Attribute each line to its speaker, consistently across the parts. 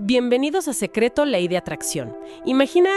Speaker 1: Bienvenidos a Secreto, Ley de Atracción. Imagina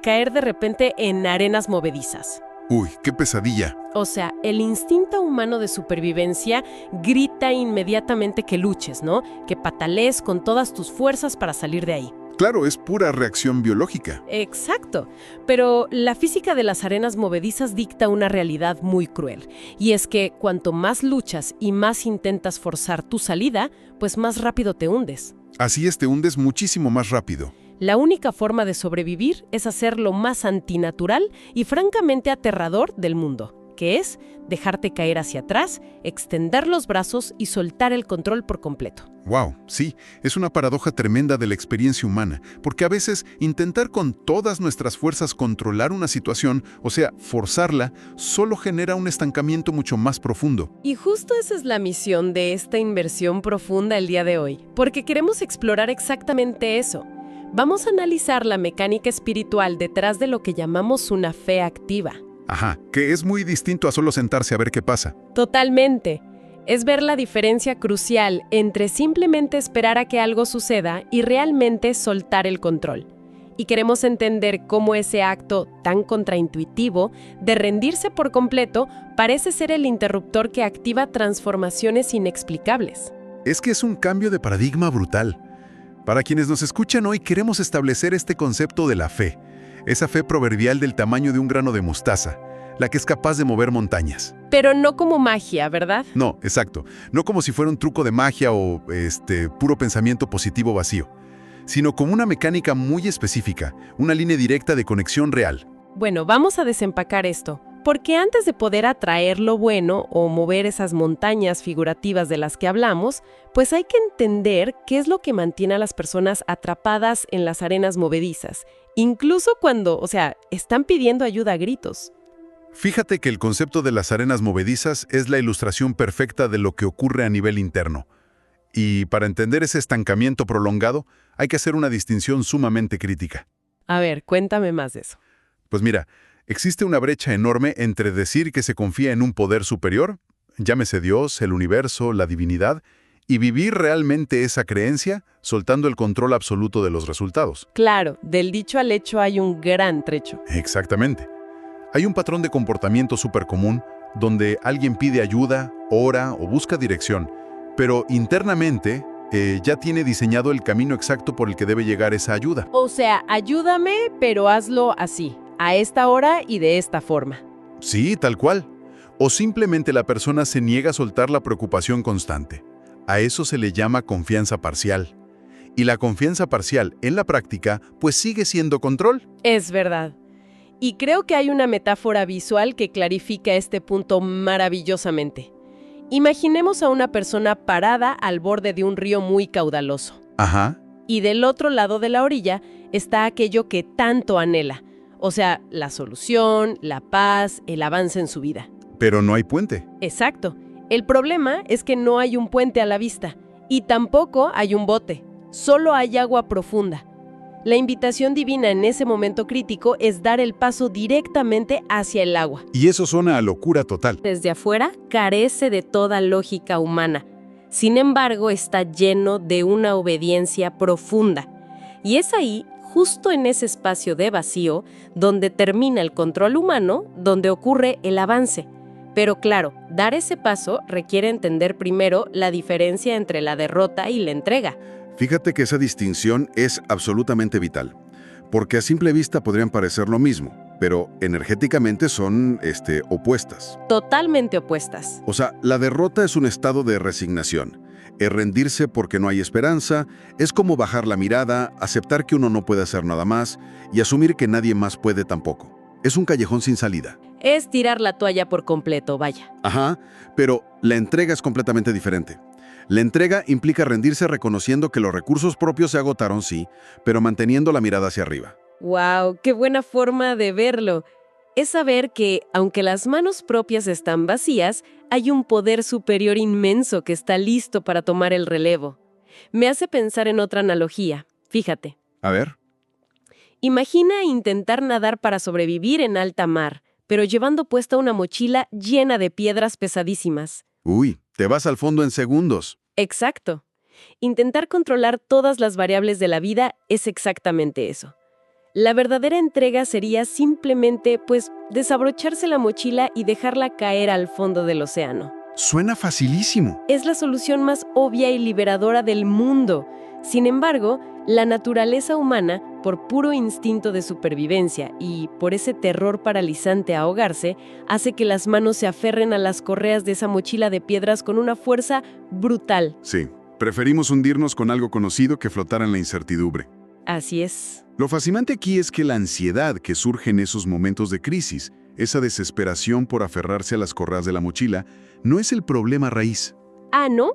Speaker 1: caer de repente en arenas movedizas.
Speaker 2: Uy, qué pesadilla.
Speaker 1: O sea, el instinto humano de supervivencia grita inmediatamente que luches, ¿no? Que patalees con todas tus fuerzas para salir de ahí.
Speaker 2: Claro, es pura reacción biológica.
Speaker 1: Exacto, pero la física de las arenas movedizas dicta una realidad muy cruel, y es que cuanto más luchas y más intentas forzar tu salida, pues más rápido te hundes.
Speaker 2: Así es, te hundes muchísimo más rápido.
Speaker 1: La única forma de sobrevivir es hacer lo más antinatural y francamente aterrador del mundo, que es dejarte caer hacia atrás, extender los brazos y soltar el control por completo.
Speaker 2: Wow, sí, es una paradoja tremenda de la experiencia humana, porque a veces intentar con todas nuestras fuerzas controlar una situación, o sea, forzarla, solo genera un estancamiento mucho más profundo.
Speaker 1: Y justo esa es la misión de esta inversión profunda el día de hoy, porque queremos explorar exactamente eso. Vamos a analizar la mecánica espiritual detrás de lo que llamamos una fe activa.
Speaker 2: Ajá, que es muy distinto a solo sentarse a ver qué pasa.
Speaker 1: Totalmente. Es ver la diferencia crucial entre simplemente esperar a que algo suceda y realmente soltar el control. Y queremos entender cómo ese acto tan contraintuitivo de rendirse por completo parece ser el interruptor que activa transformaciones inexplicables.
Speaker 2: Es que es un cambio de paradigma brutal. Para quienes nos escuchan hoy, queremos establecer este concepto de la fe. Esa fe proverbial del tamaño de un grano de mostaza, la que es capaz de mover montañas.
Speaker 1: Pero no como magia, ¿verdad?
Speaker 2: No, exacto. No como si fuera un truco de magia o puro pensamiento positivo vacío, sino como una mecánica muy específica, una línea directa de conexión real.
Speaker 1: Bueno, vamos a desempacar esto, porque antes de poder atraer lo bueno o mover esas montañas figurativas de las que hablamos, pues hay que entender qué es lo que mantiene a las personas atrapadas en las arenas movedizas, incluso cuando, están pidiendo ayuda a gritos.
Speaker 2: Fíjate que el concepto de las arenas movedizas es la ilustración perfecta de lo que ocurre a nivel interno. Y para entender ese estancamiento prolongado, hay que hacer una distinción sumamente crítica.
Speaker 1: A ver, cuéntame más de eso.
Speaker 2: Pues mira, existe una brecha enorme entre decir que se confía en un poder superior, llámese Dios, el universo, la divinidad, y vivir realmente esa creencia, soltando el control absoluto de los resultados.
Speaker 1: Claro, del dicho al hecho hay un gran trecho.
Speaker 2: Exactamente. Hay un patrón de comportamiento súper común donde alguien pide ayuda, ora o busca dirección, pero internamente ya tiene diseñado el camino exacto por el que debe llegar esa ayuda.
Speaker 1: O sea, ayúdame, pero hazlo así, a esta hora y de esta forma.
Speaker 2: Sí, tal cual. O simplemente la persona se niega a soltar la preocupación constante. A eso se le llama confianza parcial. Y la confianza parcial, en la práctica, pues sigue siendo control.
Speaker 1: Es verdad. Y creo que hay una metáfora visual que clarifica este punto maravillosamente. Imaginemos a una persona parada al borde de un río muy caudaloso.
Speaker 2: Ajá.
Speaker 1: Y del otro lado de la orilla está aquello que tanto anhela. O sea, la solución, la paz, el avance en su vida.
Speaker 2: Pero no hay puente.
Speaker 1: Exacto. El problema es que no hay un puente a la vista. Y tampoco hay un bote. Solo hay agua profunda. La invitación divina en ese momento crítico es dar el paso directamente hacia el agua.
Speaker 2: Y eso suena a locura total.
Speaker 1: Desde afuera, carece de toda lógica humana. Sin embargo, está lleno de una obediencia profunda. Y es ahí, justo en ese espacio de vacío, donde termina el control humano, donde ocurre el avance. Pero claro, dar ese paso requiere entender primero la diferencia entre la derrota y la entrega.
Speaker 3: Fíjate que esa distinción es absolutamente vital, porque a simple vista podrían parecer lo mismo, pero energéticamente son opuestas.
Speaker 1: Totalmente opuestas.
Speaker 3: O sea, la derrota es un estado de resignación. Es rendirse porque no hay esperanza, es como bajar la mirada, aceptar que uno no puede hacer nada más y asumir que nadie más puede tampoco. Es un callejón sin salida.
Speaker 1: Es tirar la toalla por completo, vaya.
Speaker 3: Ajá, pero la entrega es completamente diferente. La entrega implica rendirse reconociendo que los recursos propios se agotaron, sí, pero manteniendo la mirada hacia arriba.
Speaker 1: ¡Wow! ¡Qué buena forma de verlo! Es saber que, aunque las manos propias están vacías, hay un poder superior inmenso que está listo para tomar el relevo. Me hace pensar en otra analogía. Fíjate.
Speaker 3: A ver.
Speaker 1: Imagina intentar nadar para sobrevivir en alta mar, pero llevando puesta una mochila llena de piedras pesadísimas.
Speaker 3: Uy, te vas al fondo en segundos.
Speaker 1: Exacto. Intentar controlar todas las variables de la vida es exactamente eso. La verdadera entrega sería simplemente, desabrocharse la mochila y dejarla caer al fondo del océano.
Speaker 3: Suena facilísimo.
Speaker 1: Es la solución más obvia y liberadora del mundo. Sin embargo, la naturaleza humana, por puro instinto de supervivencia y por ese terror paralizante a ahogarse, hace que las manos se aferren a las correas de esa mochila de piedras con una fuerza brutal.
Speaker 3: Sí, preferimos hundirnos con algo conocido que flotar en la incertidumbre.
Speaker 1: Así es.
Speaker 3: Lo fascinante aquí es que la ansiedad que surge en esos momentos de crisis, esa desesperación por aferrarse a las correas de la mochila, no es el problema raíz.
Speaker 1: Ah, ¿no?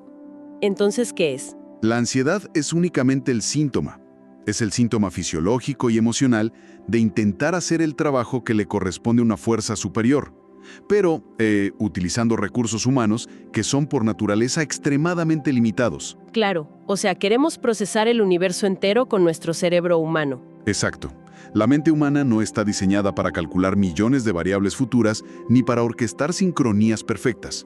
Speaker 1: Entonces, ¿qué es?
Speaker 3: La ansiedad es únicamente el síntoma. Es el síntoma fisiológico y emocional de intentar hacer el trabajo que le corresponde a una fuerza superior, pero utilizando recursos humanos que son por naturaleza extremadamente limitados.
Speaker 1: Claro, o sea, queremos procesar el universo entero con nuestro cerebro humano.
Speaker 3: Exacto. La mente humana no está diseñada para calcular millones de variables futuras ni para orquestar sincronías perfectas.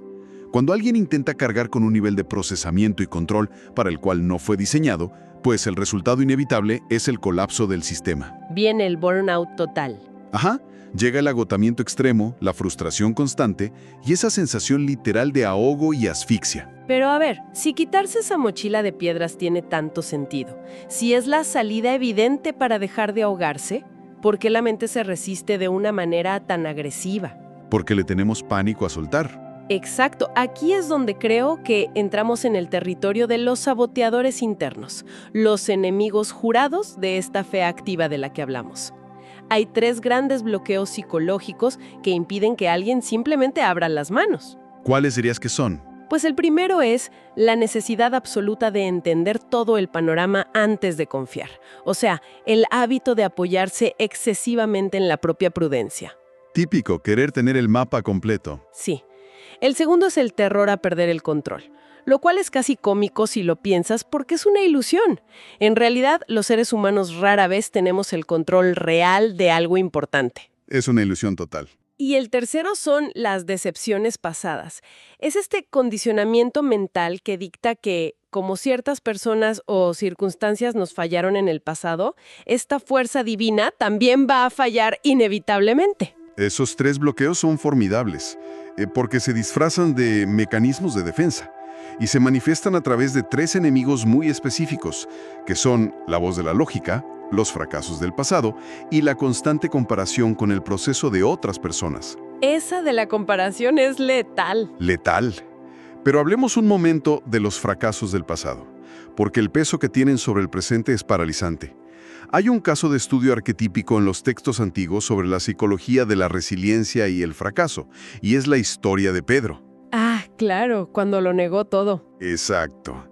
Speaker 3: Cuando alguien intenta cargar con un nivel de procesamiento y control para el cual no fue diseñado, pues el resultado inevitable es el colapso del sistema.
Speaker 1: Viene el burnout total.
Speaker 3: Ajá, llega el agotamiento extremo, la frustración constante y esa sensación literal de ahogo y asfixia.
Speaker 1: Pero a ver, si quitarse esa mochila de piedras tiene tanto sentido, si es la salida evidente para dejar de ahogarse, ¿por qué la mente se resiste de una manera tan agresiva?
Speaker 3: Porque le tenemos pánico a soltar.
Speaker 1: Exacto, aquí es donde creo que entramos en el territorio de los saboteadores internos, los enemigos jurados de esta fe activa de la que hablamos. Hay 3 grandes bloqueos psicológicos que impiden que alguien simplemente abra las manos.
Speaker 3: ¿Cuáles dirías que son?
Speaker 1: Pues el primero es la necesidad absoluta de entender todo el panorama antes de confiar. O sea, el hábito de apoyarse excesivamente en la propia prudencia.
Speaker 3: Típico, querer tener el mapa completo.
Speaker 1: Sí. El segundo es el terror a perder el control, lo cual es casi cómico si lo piensas porque es una ilusión. En realidad, los seres humanos rara vez tenemos el control real de algo importante.
Speaker 3: Es una ilusión total.
Speaker 1: Y el tercero son las decepciones pasadas. Es este condicionamiento mental que dicta que, como ciertas personas o circunstancias nos fallaron en el pasado, esta fuerza divina también va a fallar inevitablemente.
Speaker 3: Esos 3 bloqueos son formidables, porque se disfrazan de mecanismos de defensa y se manifiestan a través de 3 enemigos muy específicos, que son la voz de la lógica, los fracasos del pasado y la constante comparación con el proceso de otras personas.
Speaker 1: Esa de la comparación es letal.
Speaker 3: Letal. Pero hablemos un momento de los fracasos del pasado, porque el peso que tienen sobre el presente es paralizante. Hay un caso de estudio arquetípico en los textos antiguos sobre la psicología de la resiliencia y el fracaso, y es la historia de Pedro.
Speaker 1: Ah, claro, cuando lo negó todo.
Speaker 3: Exacto.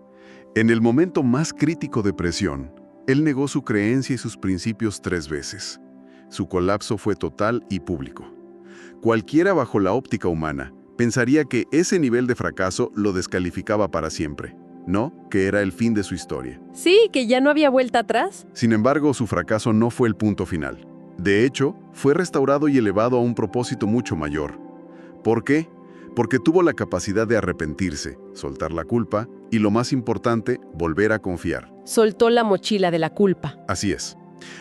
Speaker 3: En el momento más crítico de presión, él negó su creencia y sus principios 3 veces. Su colapso fue total y público. Cualquiera bajo la óptica humana pensaría que ese nivel de fracaso lo descalificaba para siempre. No, que era el fin de su historia.
Speaker 1: Sí, que ya no había vuelta atrás.
Speaker 3: Sin embargo, su fracaso no fue el punto final. De hecho, fue restaurado y elevado a un propósito mucho mayor. ¿Por qué? Porque tuvo la capacidad de arrepentirse, soltar la culpa y, lo más importante, volver a confiar.
Speaker 1: Soltó la mochila de la culpa.
Speaker 3: Así es.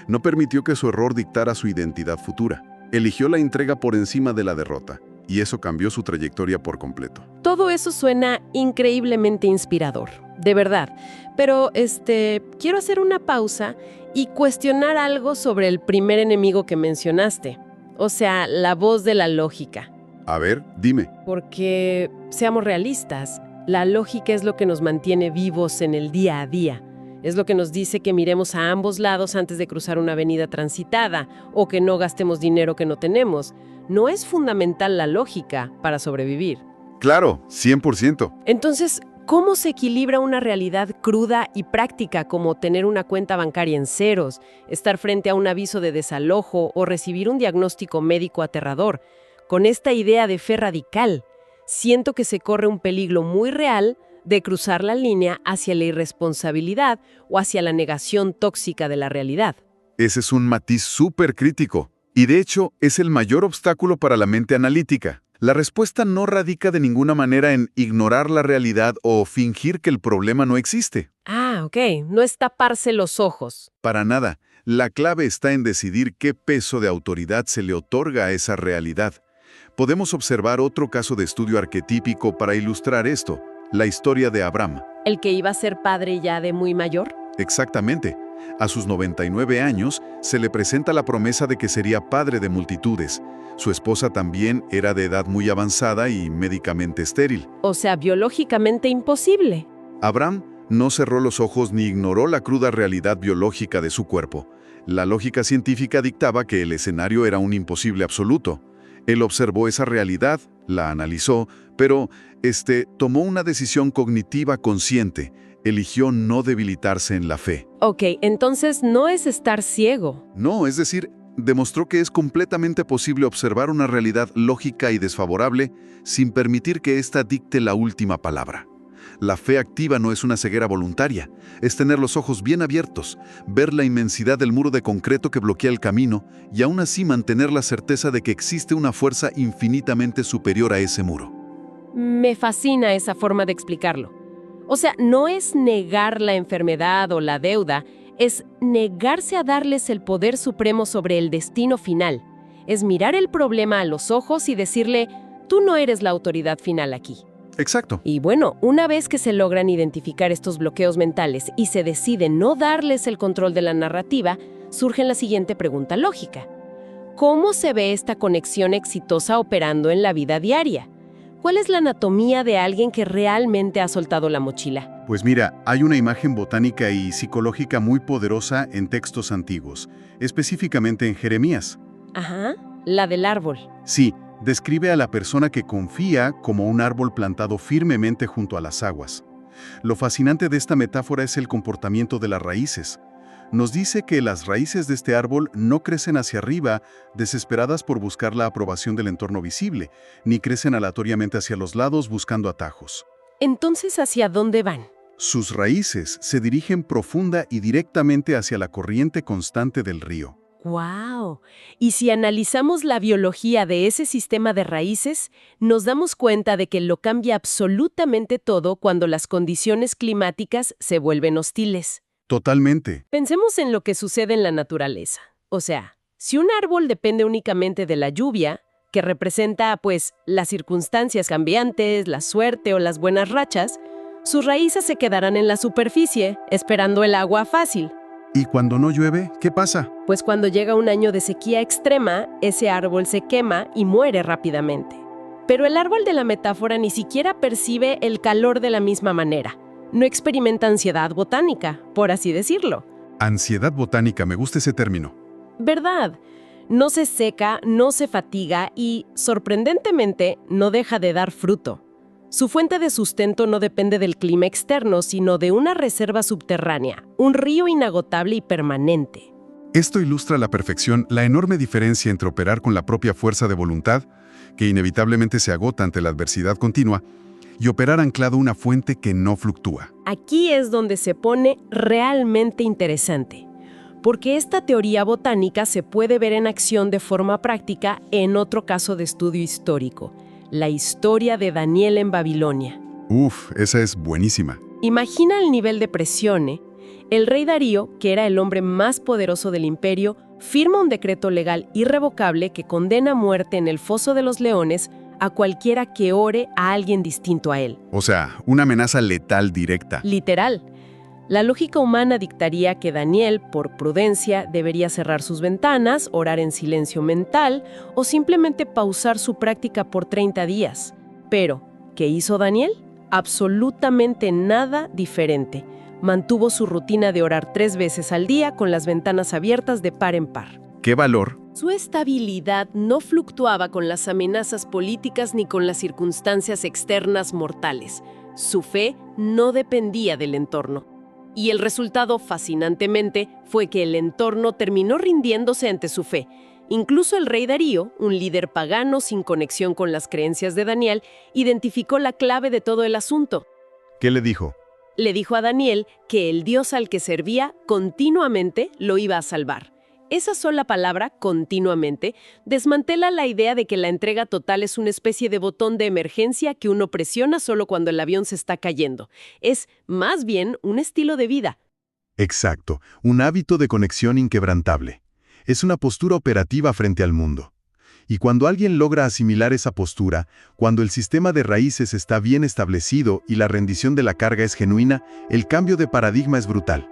Speaker 3: No permitió que su error dictara su identidad futura. Eligió la entrega por encima de la derrota. Y eso cambió su trayectoria por completo.
Speaker 1: Todo eso suena increíblemente inspirador, de verdad. Pero, quiero hacer una pausa y cuestionar algo sobre el primer enemigo que mencionaste. O sea, la voz de la lógica.
Speaker 3: A ver, dime.
Speaker 1: Porque, seamos realistas, la lógica es lo que nos mantiene vivos en el día a día. Es lo que nos dice que miremos a ambos lados antes de cruzar una avenida transitada o que no gastemos dinero que no tenemos. No es fundamental la lógica para sobrevivir.
Speaker 3: Claro, 100%.
Speaker 1: Entonces, ¿cómo se equilibra una realidad cruda y práctica como tener una cuenta bancaria en ceros, estar frente a un aviso de desalojo o recibir un diagnóstico médico aterrador? Con esta idea de fe radical, siento que se corre un peligro muy real de cruzar la línea hacia la irresponsabilidad o hacia la negación tóxica de la realidad.
Speaker 3: Ese es un matiz súper crítico. Y de hecho, es el mayor obstáculo para la mente analítica.
Speaker 2: La respuesta no radica de ninguna manera en ignorar la realidad o fingir que el problema no existe.
Speaker 1: Ah, ok, no es taparse los ojos.
Speaker 2: Para nada. La clave está en decidir qué peso de autoridad se le otorga a esa realidad. Podemos observar otro caso de estudio arquetípico para ilustrar esto, la historia de Abraham.
Speaker 1: ¿El que iba a ser padre ya de muy mayor?
Speaker 2: Exactamente. A sus 99 años se le presenta la promesa de que sería padre de multitudes. Su esposa también era de edad muy avanzada y médicamente estéril.
Speaker 1: O sea, biológicamente imposible.
Speaker 2: Abraham no cerró los ojos ni ignoró la cruda realidad biológica de su cuerpo. La lógica científica dictaba que el escenario era un imposible absoluto. Él observó esa realidad, la analizó, pero tomó una decisión cognitiva consciente. Eligió no debilitarse en la fe.
Speaker 1: Ok, entonces no es estar ciego.
Speaker 2: No, es decir, demostró que es completamente posible observar una realidad lógica y desfavorable sin permitir que ésta dicte la última palabra. La fe activa no es una ceguera voluntaria, es tener los ojos bien abiertos, ver la inmensidad del muro de concreto que bloquea el camino y aún así mantener la certeza de que existe una fuerza infinitamente superior a ese muro.
Speaker 1: Me fascina esa forma de explicarlo. O sea, no es negar la enfermedad o la deuda, es negarse a darles el poder supremo sobre el destino final. Es mirar el problema a los ojos y decirle, tú no eres la autoridad final aquí.
Speaker 2: Exacto.
Speaker 1: Y bueno, una vez que se logran identificar estos bloqueos mentales y se decide no darles el control de la narrativa, surge la siguiente pregunta lógica. ¿Cómo se ve esta conexión exitosa operando en la vida diaria? ¿Cuál es la anatomía de alguien que realmente ha soltado la mochila?
Speaker 2: Pues mira, hay una imagen botánica y psicológica muy poderosa en textos antiguos, específicamente en Jeremías.
Speaker 1: Ajá, la del árbol.
Speaker 2: Sí, describe a la persona que confía como un árbol plantado firmemente junto a las aguas. Lo fascinante de esta metáfora es el comportamiento de las raíces. Nos dice que las raíces de este árbol no crecen hacia arriba, desesperadas por buscar la aprobación del entorno visible, ni crecen aleatoriamente hacia los lados buscando atajos.
Speaker 1: Entonces, ¿hacia dónde van?
Speaker 2: Sus raíces se dirigen profunda y directamente hacia la corriente constante del río.
Speaker 1: ¡Wow! Y si analizamos la biología de ese sistema de raíces, nos damos cuenta de que lo cambia absolutamente todo cuando las condiciones climáticas se vuelven hostiles.
Speaker 2: Totalmente.
Speaker 1: Pensemos en lo que sucede en la naturaleza. O sea, si un árbol depende únicamente de la lluvia, que representa, pues, las circunstancias cambiantes, la suerte o las buenas rachas, sus raíces se quedarán en la superficie, esperando el agua fácil.
Speaker 2: ¿Y cuando no llueve, qué pasa?
Speaker 1: Pues cuando llega un año de sequía extrema, ese árbol se quema y muere rápidamente. Pero el árbol de la metáfora ni siquiera percibe el calor de la misma manera. No experimenta ansiedad botánica, por así decirlo.
Speaker 2: Ansiedad botánica, me gusta ese término.
Speaker 1: ¿Verdad? No se seca, no se fatiga y, sorprendentemente, no deja de dar fruto. Su fuente de sustento no depende del clima externo, sino de una reserva subterránea, un río inagotable y permanente.
Speaker 2: Esto ilustra a la perfección la enorme diferencia entre operar con la propia fuerza de voluntad, que inevitablemente se agota ante la adversidad continua, y operar anclado a una fuente que no fluctúa.
Speaker 1: Aquí es donde se pone realmente interesante, porque esta teoría botánica se puede ver en acción de forma práctica en otro caso de estudio histórico, la historia de Daniel en Babilonia.
Speaker 2: Uf, esa es buenísima.
Speaker 1: Imagina el nivel de presión, ¿eh? El rey Darío, que era el hombre más poderoso del imperio, firma un decreto legal irrevocable que condena a muerte en el foso de los leones a cualquiera que ore a alguien distinto a él.
Speaker 2: O sea, una amenaza letal directa.
Speaker 1: Literal. La lógica humana dictaría que Daniel, por prudencia, debería cerrar sus ventanas, orar en silencio mental o simplemente pausar su práctica por 30 días. Pero, ¿qué hizo Daniel? Absolutamente nada diferente. Mantuvo su rutina de orar 3 veces al día con las ventanas abiertas de par en par.
Speaker 2: ¿Qué valor?
Speaker 1: Su estabilidad no fluctuaba con las amenazas políticas ni con las circunstancias externas mortales. Su fe no dependía del entorno. Y el resultado, fascinantemente, fue que el entorno terminó rindiéndose ante su fe. Incluso el rey Darío, un líder pagano sin conexión con las creencias de Daniel, identificó la clave de todo el asunto.
Speaker 2: ¿Qué le dijo?
Speaker 1: Le dijo a Daniel que el Dios al que servía continuamente lo iba a salvar. Esa sola palabra, continuamente, desmantela la idea de que la entrega total es una especie de botón de emergencia que uno presiona solo cuando el avión se está cayendo. Es, más bien, un estilo de vida.
Speaker 2: Exacto, un hábito de conexión inquebrantable. Es una postura operativa frente al mundo. Y cuando alguien logra asimilar esa postura, cuando el sistema de raíces está bien establecido y la rendición de la carga es genuina, el cambio de paradigma es brutal.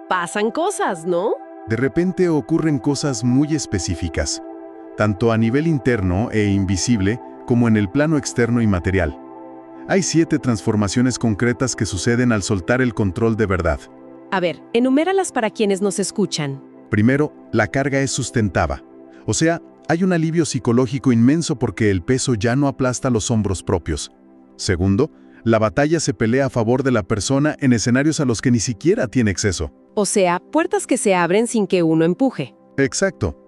Speaker 1: Pasan cosas, ¿no?
Speaker 2: De repente ocurren cosas muy específicas, tanto a nivel interno e invisible como en el plano externo y material. Hay 7 transformaciones concretas que suceden al soltar el control de verdad.
Speaker 1: A ver, enuméralas para quienes nos escuchan.
Speaker 2: Primero, la carga es sustentada. O sea, hay un alivio psicológico inmenso porque el peso ya no aplasta los hombros propios. Segundo, la batalla se pelea a favor de la persona en escenarios a los que ni siquiera tiene acceso.
Speaker 1: O sea, puertas que se abren sin que uno empuje.
Speaker 2: Exacto.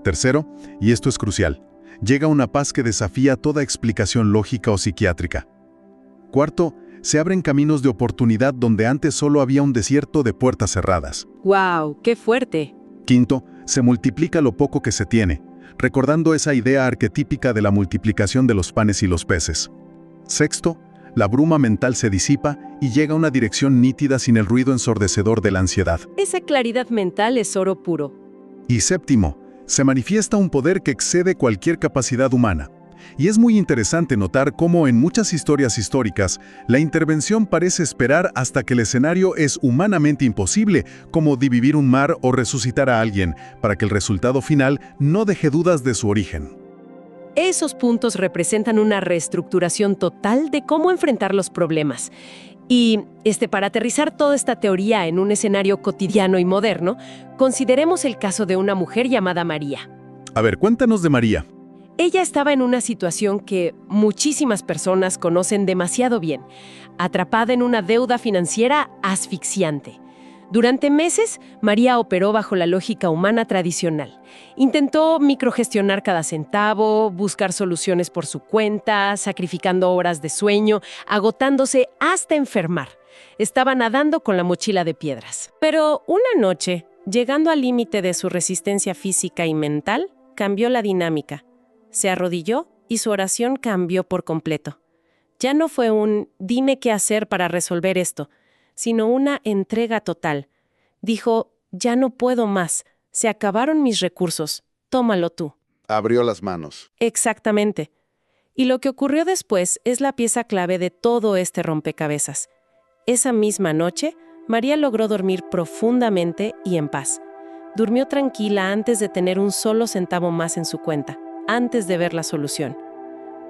Speaker 2: Tercero, y esto es crucial, llega una paz que desafía toda explicación lógica o psiquiátrica. Cuarto, se abren caminos de oportunidad donde antes solo había un desierto de puertas cerradas.
Speaker 1: ¡Wow! ¡Qué fuerte!
Speaker 2: Quinto, se multiplica lo poco que se tiene, recordando esa idea arquetípica de la multiplicación de los panes y los peces. Sexto, la bruma mental se disipa y llega a una dirección nítida sin el ruido ensordecedor de la ansiedad.
Speaker 1: Esa claridad mental es oro puro.
Speaker 2: Y séptimo, se manifiesta un poder que excede cualquier capacidad humana. Y es muy interesante notar cómo en muchas historias históricas, la intervención parece esperar hasta que el escenario es humanamente imposible, como dividir un mar o resucitar a alguien, para que el resultado final no deje dudas de su origen.
Speaker 1: Esos puntos representan una reestructuración total de cómo enfrentar los problemas. Y, para aterrizar toda esta teoría en un escenario cotidiano y moderno, consideremos el caso de una mujer llamada María.
Speaker 2: A ver, cuéntanos de María.
Speaker 1: Ella estaba en una situación que muchísimas personas conocen demasiado bien, atrapada en una deuda financiera asfixiante. Durante meses, María operó bajo la lógica humana tradicional. Intentó microgestionar cada centavo, buscar soluciones por su cuenta, sacrificando horas de sueño, agotándose hasta enfermar. Estaba nadando con la mochila de piedras. Pero una noche, llegando al límite de su resistencia física y mental, cambió la dinámica. Se arrodilló y su oración cambió por completo. Ya no fue un «dime qué hacer para resolver esto», sino una entrega total. Dijo, ya no puedo más, se acabaron mis recursos, tómalo tú.
Speaker 3: Abrió las manos.
Speaker 1: Exactamente. Y lo que ocurrió después es la pieza clave de todo este rompecabezas. Esa misma noche, María logró dormir profundamente y en paz. Durmió tranquila antes de tener un solo centavo más en su cuenta, antes de ver la solución.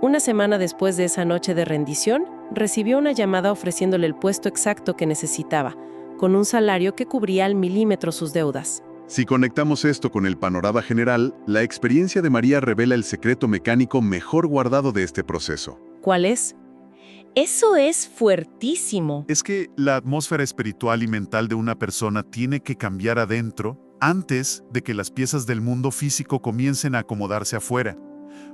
Speaker 1: Una semana después de esa noche de rendición, recibió una llamada ofreciéndole el puesto exacto que necesitaba, con un salario que cubría al milímetro sus deudas.
Speaker 2: Si conectamos esto con el panorama general, la experiencia de María revela el secreto mecánico mejor guardado de este proceso.
Speaker 1: ¿Cuál es?
Speaker 4: Eso es fuertísimo.
Speaker 5: Es que la atmósfera espiritual y mental de una persona tiene que cambiar adentro antes de que las piezas del mundo físico comiencen a acomodarse afuera.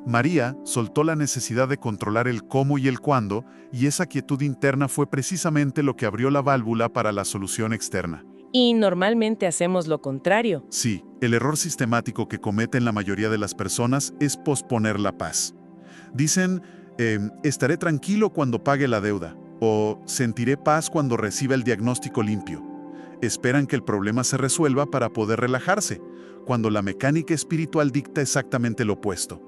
Speaker 5: María soltó la necesidad de controlar el cómo y el cuándo, y esa quietud interna fue precisamente lo que abrió la válvula para la solución externa.
Speaker 4: Y normalmente hacemos lo contrario.
Speaker 5: Sí, el error sistemático que cometen la mayoría de las personas es posponer la paz. Dicen, estaré tranquilo cuando pague la deuda, o sentiré paz cuando reciba el diagnóstico limpio. Esperan que el problema se resuelva para poder relajarse, cuando la mecánica espiritual dicta exactamente lo opuesto.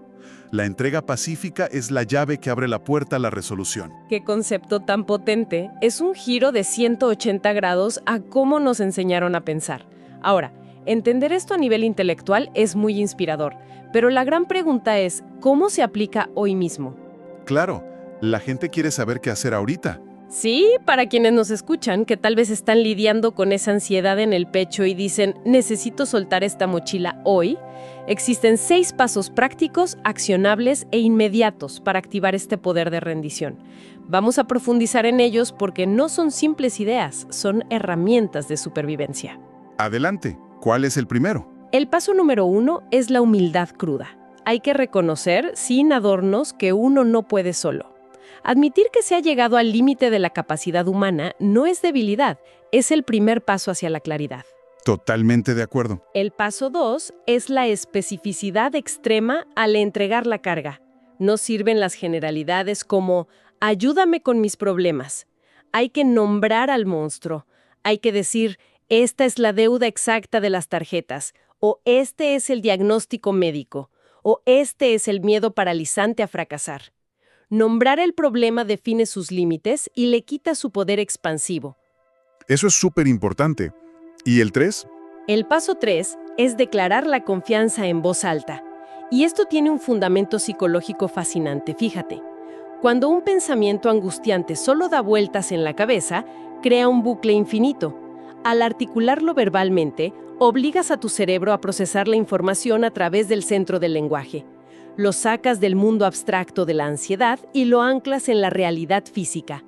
Speaker 5: La entrega pacífica es la llave que abre la puerta a la resolución.
Speaker 1: ¡Qué concepto tan potente! Es un giro de 180 grados a cómo nos enseñaron a pensar. Ahora, entender esto a nivel intelectual es muy inspirador, pero la gran pregunta es, ¿cómo se aplica hoy mismo?
Speaker 5: Claro, la gente quiere saber qué hacer ahorita.
Speaker 1: Sí, para quienes nos escuchan, que tal vez están lidiando con esa ansiedad en el pecho y dicen, necesito soltar esta mochila hoy, existen 6 pasos prácticos, accionables e inmediatos para activar este poder de rendición. Vamos a profundizar en ellos porque no son simples ideas, son herramientas de supervivencia.
Speaker 5: Adelante, ¿cuál es el primero?
Speaker 1: El paso número 1 es la humildad cruda. Hay que reconocer, sin adornos, que uno no puede solo. Admitir que se ha llegado al límite de la capacidad humana no es debilidad, es el primer paso hacia la claridad.
Speaker 2: Totalmente de acuerdo.
Speaker 1: El paso 2 es la especificidad extrema al entregar la carga. No sirven las generalidades como ayúdame con mis problemas. Hay que nombrar al monstruo. Hay que decir, esta es la deuda exacta de las tarjetas, o este es el diagnóstico médico, o este es el miedo paralizante a fracasar. Nombrar el problema define sus límites y le quita su poder expansivo.
Speaker 2: Eso es súper importante. ¿Y el 3?
Speaker 1: El paso 3 es declarar la confianza en voz alta. Y esto tiene un fundamento psicológico fascinante, fíjate. Cuando un pensamiento angustiante solo da vueltas en la cabeza, crea un bucle infinito. Al articularlo verbalmente, obligas a tu cerebro a procesar la información a través del centro del lenguaje. Lo sacas del mundo abstracto de la ansiedad y lo anclas en la realidad física.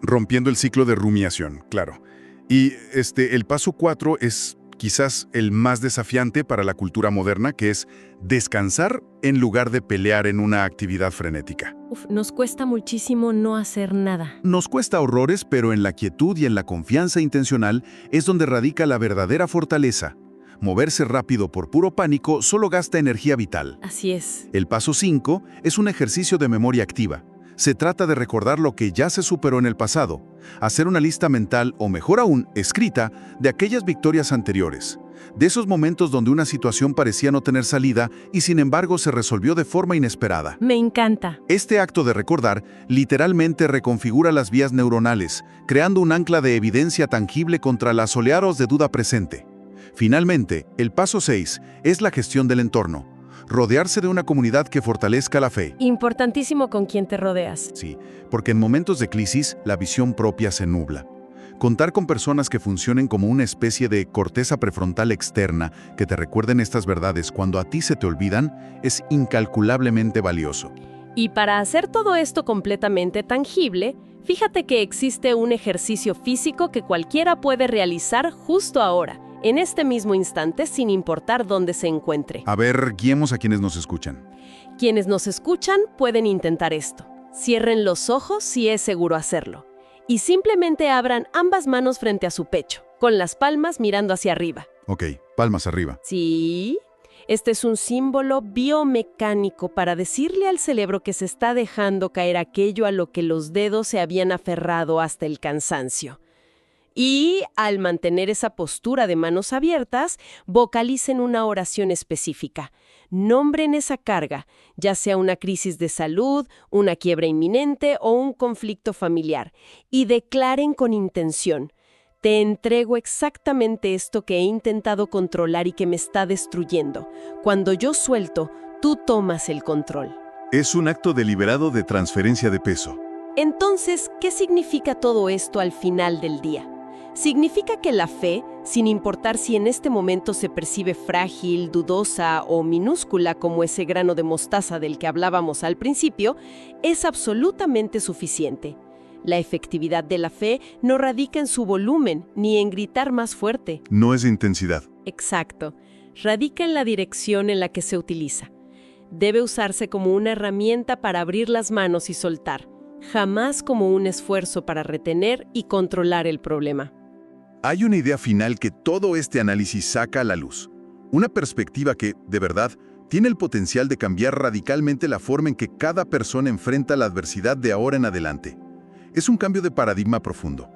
Speaker 2: Rompiendo el ciclo de rumiación, claro. Y el paso 4 es quizás el más desafiante para la cultura moderna, que es descansar en lugar de pelear en una actividad frenética.
Speaker 1: Nos cuesta muchísimo no hacer nada.
Speaker 3: Nos cuesta horrores, pero en la quietud y en la confianza intencional es donde radica la verdadera fortaleza. Moverse rápido por puro pánico solo gasta energía vital.
Speaker 1: Así es.
Speaker 3: El paso 5 es un ejercicio de memoria activa. Se trata de recordar lo que ya se superó en el pasado, hacer una lista mental o mejor aún, escrita, de aquellas victorias anteriores, de esos momentos donde una situación parecía no tener salida y sin embargo se resolvió de forma inesperada.
Speaker 1: Me encanta.
Speaker 3: Este acto de recordar literalmente reconfigura las vías neuronales, creando un ancla de evidencia tangible contra las oleadas de duda presente. Finalmente, el paso 6 es la gestión del entorno. Rodearse de una comunidad que fortalezca la fe.
Speaker 1: Importantísimo con quién te rodeas.
Speaker 3: Sí, porque en momentos de crisis la visión propia se nubla. Contar con personas que funcionen como una especie de corteza prefrontal externa que te recuerden estas verdades cuando a ti se te olvidan es incalculablemente valioso.
Speaker 1: Y para hacer todo esto completamente tangible, fíjate que existe un ejercicio físico que cualquiera puede realizar justo ahora, en este mismo instante, sin importar dónde se encuentre.
Speaker 2: A ver, guiemos a quienes nos escuchan.
Speaker 1: Quienes nos escuchan pueden intentar esto. Cierren los ojos si es seguro hacerlo. Y simplemente abran ambas manos frente a su pecho, con las palmas mirando hacia arriba.
Speaker 2: Ok, palmas arriba.
Speaker 1: Sí. Este es un símbolo biomecánico para decirle al cerebro que se está dejando caer aquello a lo que los dedos se habían aferrado hasta el cansancio. Y, al mantener esa postura de manos abiertas, vocalicen una oración específica. Nombren esa carga, ya sea una crisis de salud, una quiebra inminente o un conflicto familiar, y declaren con intención: te entrego exactamente esto que he intentado controlar y que me está destruyendo. Cuando yo suelto, tú tomas el control.
Speaker 3: Es un acto deliberado de transferencia de peso.
Speaker 1: Entonces, ¿qué significa todo esto al final del día? Significa que la fe, sin importar si en este momento se percibe frágil, dudosa o minúscula como ese grano de mostaza del que hablábamos al principio, es absolutamente suficiente. La efectividad de la fe no radica en su volumen ni en gritar más fuerte.
Speaker 3: No es de intensidad.
Speaker 1: Exacto. Radica en la dirección en la que se utiliza. Debe usarse como una herramienta para abrir las manos y soltar, jamás como un esfuerzo para retener y controlar el problema.
Speaker 3: Hay una idea final que todo este análisis saca a la luz. Una perspectiva que, de verdad, tiene el potencial de cambiar radicalmente la forma en que cada persona enfrenta la adversidad de ahora en adelante. Es un cambio de paradigma profundo.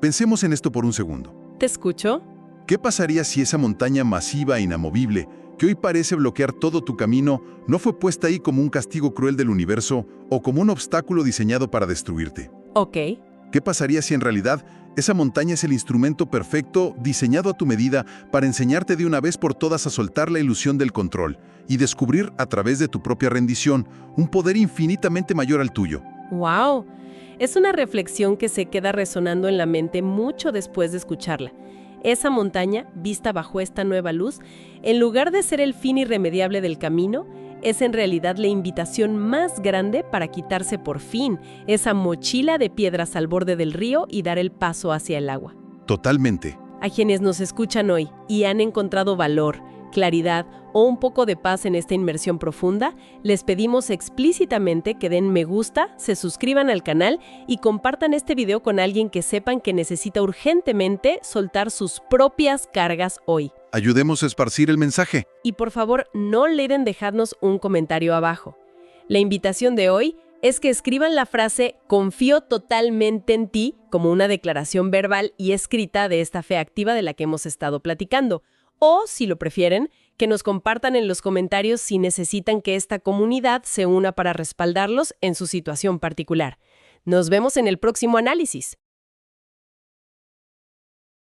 Speaker 3: Pensemos en esto por un segundo.
Speaker 1: ¿Te escucho?
Speaker 3: ¿Qué pasaría si esa montaña masiva e inamovible, que hoy parece bloquear todo tu camino, no fue puesta ahí como un castigo cruel del universo o como un obstáculo diseñado para destruirte?
Speaker 1: Ok.
Speaker 3: ¿Qué pasaría si en realidad esa montaña es el instrumento perfecto, diseñado a tu medida, para enseñarte de una vez por todas a soltar la ilusión del control y descubrir a través de tu propia rendición un poder infinitamente mayor al tuyo?
Speaker 1: ¡Wow! Es una reflexión que se queda resonando en la mente mucho después de escucharla. Esa montaña, vista bajo esta nueva luz, en lugar de ser el fin irremediable del camino, es en realidad la invitación más grande para quitarse por fin esa mochila de piedras al borde del río y dar el paso hacia el agua.
Speaker 3: Totalmente.
Speaker 1: A quienes nos escuchan hoy y han encontrado valor, claridad o un poco de paz en esta inmersión profunda, les pedimos explícitamente que den me gusta, se suscriban al canal y compartan este video con alguien que sepan que necesita urgentemente soltar sus propias cargas hoy.
Speaker 3: Ayudemos a esparcir el mensaje.
Speaker 1: Y por favor, no olviden dejarnos un comentario abajo. La invitación de hoy es que escriban la frase "confío totalmente en ti" como una declaración verbal y escrita de esta fe activa de la que hemos estado platicando. O, si lo prefieren, que nos compartan en los comentarios si necesitan que esta comunidad se una para respaldarlos en su situación particular. Nos vemos en el próximo análisis.